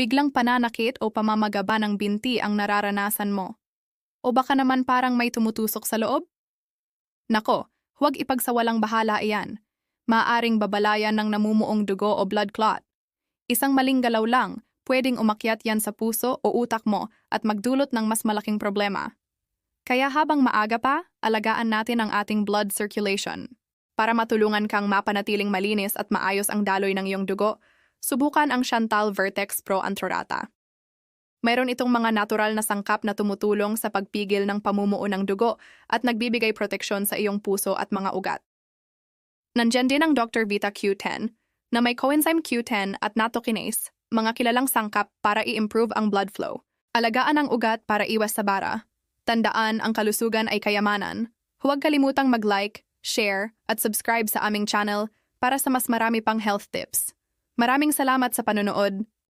Biglang pananakit o pamamagaba ng binti ang nararanasan mo. O baka naman parang may tumutusok sa loob? Nako, huwag ipagsawalang bahala iyan. Maaring babalayan ng namumuong dugo o blood clot. Isang maling galaw lang, pwedeng umakyat yan sa puso o utak mo at magdulot ng mas malaking problema. Kaya habang maaga pa, alagaan natin ang ating blood circulation. Para matulungan kang mapanatiling malinis at maayos ang daloy ng iyong dugo, subukan ang Chantal Vertex Pro Antrorata. Mayroon itong mga natural na sangkap na tumutulong sa pagpigil ng pamumuo ng dugo at nagbibigay proteksyon sa iyong puso at mga ugat. Nandyan din ang Dr. Vita Q10 na may coenzyme Q10 at nattokinase, mga kilalang sangkap para i-improve ang blood flow. Alagaan ang ugat para iwas sa bara. Tandaan, ang kalusugan ay kayamanan. Huwag kalimutang mag-like, share, at subscribe sa aming channel para sa mas marami pang health tips. Maraming salamat sa panonood.